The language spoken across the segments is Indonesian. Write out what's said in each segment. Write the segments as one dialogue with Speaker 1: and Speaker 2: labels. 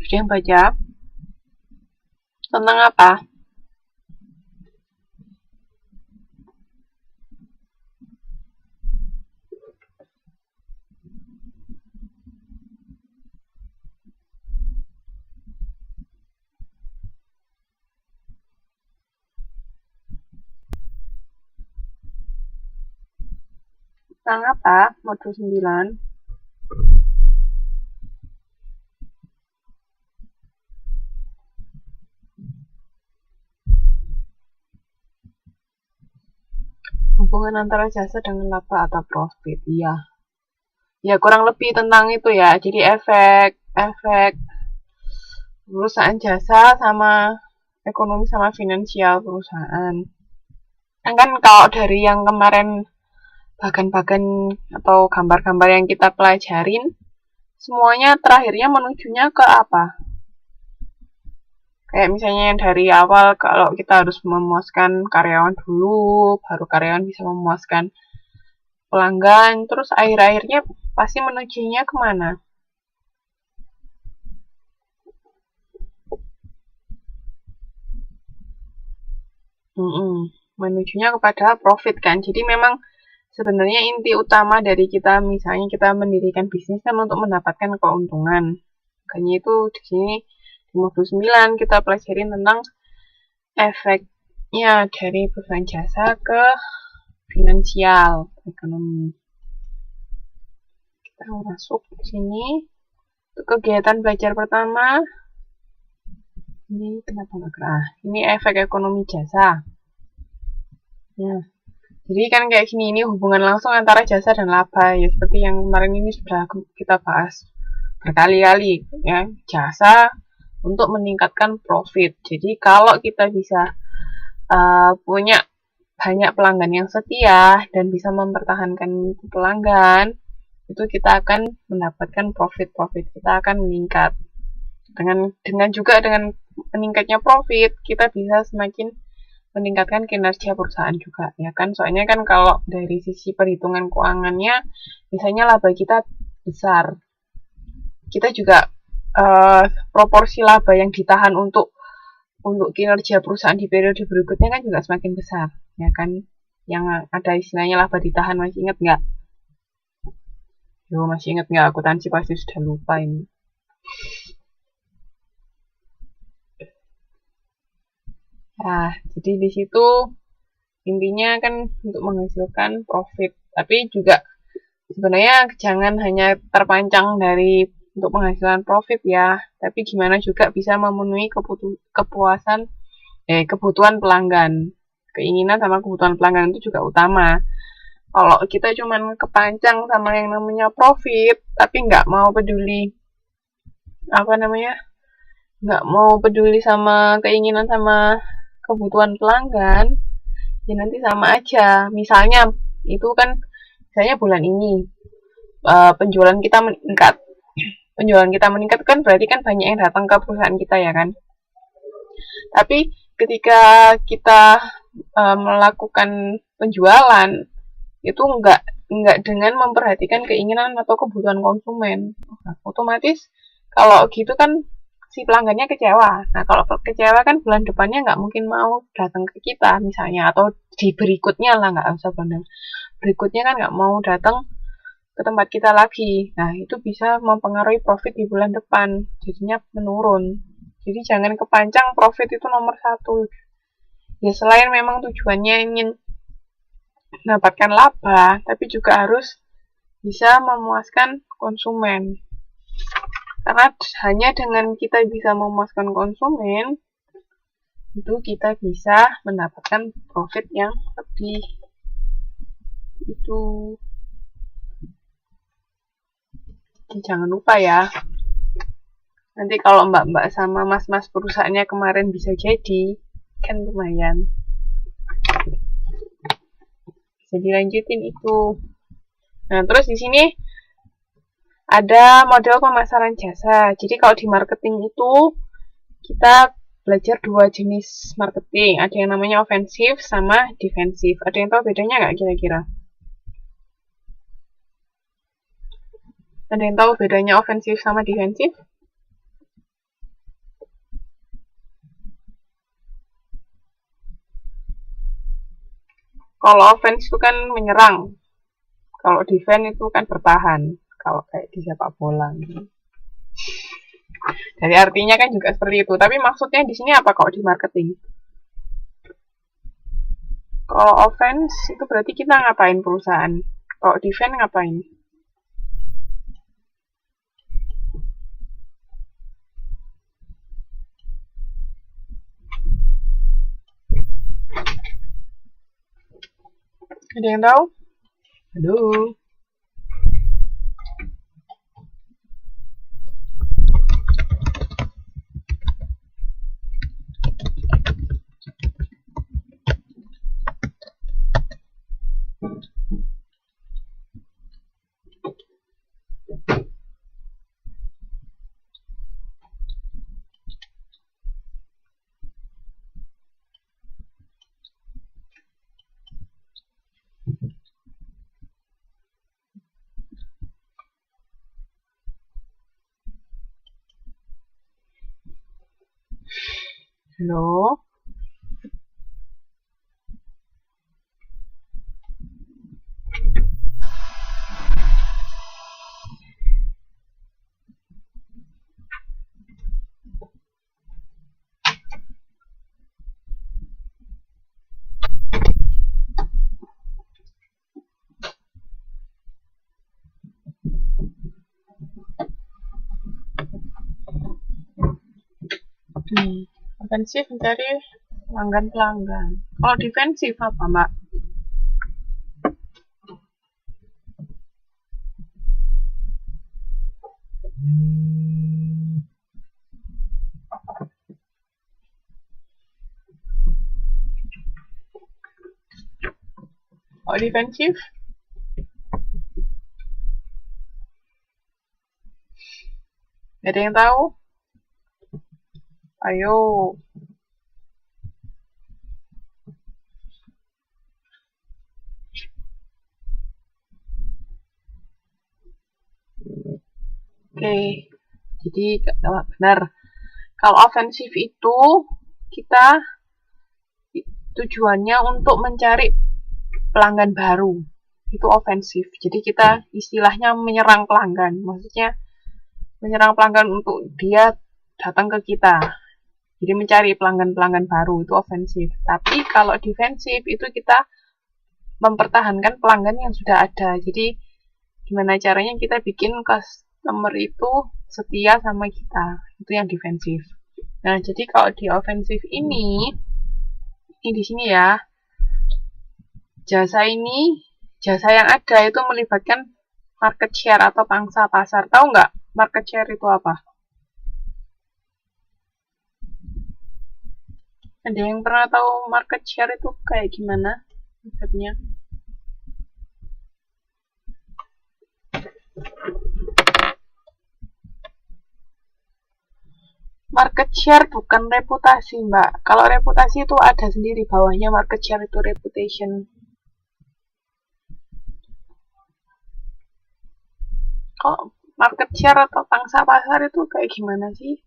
Speaker 1: Ada yang baca? Tentang apa? Tentang apa? Modul 9. Hubungan antara jasa dengan laba atau profit. Iya. Ya kurang lebih tentang itu ya. Jadi efek perusahaan jasa sama ekonomi sama finansial perusahaan. Kan kalau dari yang kemarin bagan-bagan atau gambar-gambar yang kita pelajarin, semuanya terakhirnya menujunya ke apa? Kayak misalnya dari awal kalau kita harus memuaskan karyawan dulu, baru karyawan bisa memuaskan pelanggan, terus akhir-akhirnya pasti menujunya kemana? Menujunya kepada profit kan. Jadi memang sebenarnya inti utama dari kita, misalnya kita mendirikan bisnis kan untuk mendapatkan keuntungan. Makanya itu di sini di modul 9 kita pelajarin tentang efeknya dari perusahaan jasa ke finansial, ekonomi. Kita masuk ke sini. Untuk kegiatan belajar pertama, ini kenapa nggak gerak? Ini efek ekonomi jasa. Nah, jadi kan kayak gini, ini hubungan langsung antara jasa dan laba ya, seperti yang kemarin ini sudah kita bahas berkali-kali ya, jasa untuk meningkatkan profit. Jadi kalau kita bisa punya banyak pelanggan yang setia dan bisa mempertahankan pelanggan, itu kita akan mendapatkan profit kita akan meningkat. Dengan juga dengan meningkatnya profit, kita bisa semakin meningkatkan kinerja perusahaan juga ya kan, soalnya kan kalau dari sisi perhitungan keuangannya misalnya laba kita besar, kita juga proporsi laba yang ditahan untuk kinerja perusahaan di periode berikutnya kan juga semakin besar ya kan, yang ada istilahnya laba ditahan, masih ingat nggak? Masih ingat nggak? Akuntansi pasti sudah lupa ini. Nah, jadi di situ intinya kan untuk menghasilkan profit, tapi juga sebenarnya jangan hanya terpancang dari untuk menghasilkan profit ya, tapi gimana juga bisa memenuhi kebutuhan pelanggan. Keinginan sama kebutuhan pelanggan itu juga utama. Kalau kita cuman kepancang sama yang namanya profit, tapi nggak mau peduli sama keinginan sama kebutuhan pelanggan, ya nanti sama aja. Misalnya itu kan, misalnya bulan ini penjualan kita meningkat kan berarti kan banyak yang datang ke perusahaan kita ya kan. Tapi ketika kita melakukan penjualan itu enggak dengan memperhatikan keinginan atau kebutuhan konsumen, otomatis kalau gitu kan si pelanggannya kecewa. Nah kalau kecewa kan bulan depannya nggak mungkin mau datang ke kita misalnya, atau di berikutnya lah, nggak usah bulan berikutnya kan nggak mau datang ke tempat kita lagi. Nah itu bisa mempengaruhi profit di bulan depan, jadinya menurun. Jadi jangan kepancang profit itu nomor 1 ya, selain memang tujuannya ingin mendapatkan laba, tapi juga harus bisa memuaskan konsumen. Karena hanya dengan kita bisa memuaskan konsumen, itu kita bisa mendapatkan profit yang lebih. Itu jangan lupa ya. Nanti kalau mbak-mbak sama mas-mas perusahaannya kemarin bisa jadi, kan lumayan. Bisa dilanjutin itu. Nah, terus di sini ada model pemasaran jasa. Jadi kalau di marketing itu kita belajar 2 jenis marketing. Ada yang namanya ofensif sama defensif. Ada yang tahu bedanya nggak kira-kira? Ada yang tahu bedanya ofensif sama defensif? Kalau offense itu kan menyerang, kalau defense itu kan bertahan. Kalau kayak di sepak bola gitu. Jadi artinya kan juga seperti itu. Tapi maksudnya di sini apa kalau di marketing? Kalau offense itu berarti kita ngapain perusahaan? Kalau defense ngapain? Ada yang tahu? Halo. Halo. Ofensif mencari pelanggan-pelanggan. Kalau defensif apa, Mbak? Kalau defensif? Ada yang tahu? Ayo. Oke. Jadi benar. Kalau ofensif itu kita tujuannya untuk mencari pelanggan baru. Itu ofensif. Jadi kita istilahnya menyerang pelanggan. Maksudnya menyerang pelanggan untuk dia datang ke kita. Jadi mencari pelanggan-pelanggan baru itu ofensif. Tapi kalau defensif itu kita mempertahankan pelanggan yang sudah ada. Jadi gimana caranya kita bikin customer itu setia sama kita. Itu yang defensif. Nah, jadi kalau di ofensif ini di sini ya, jasa yang ada itu melibatkan market share atau pangsa pasar. Tahu nggak market share itu apa? Ada yang pernah tahu market share itu kayak gimana konsepnya? Market share bukan reputasi, Mbak. Kalau reputasi itu ada sendiri bawahnya, market share itu reputation. Kok market share atau pangsa pasar itu kayak gimana sih?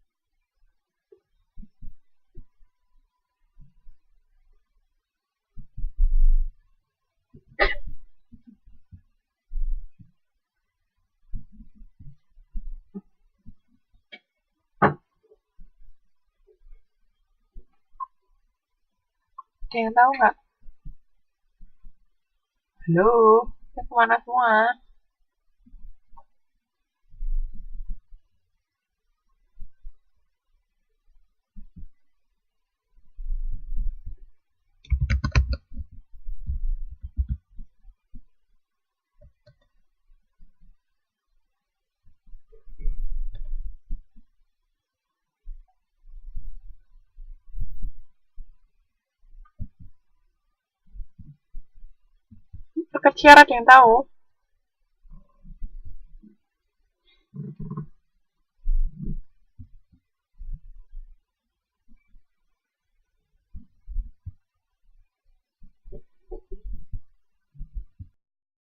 Speaker 1: Ada yang tahu nggak? Halo, ya kemana semua? Market share ada yang tahu?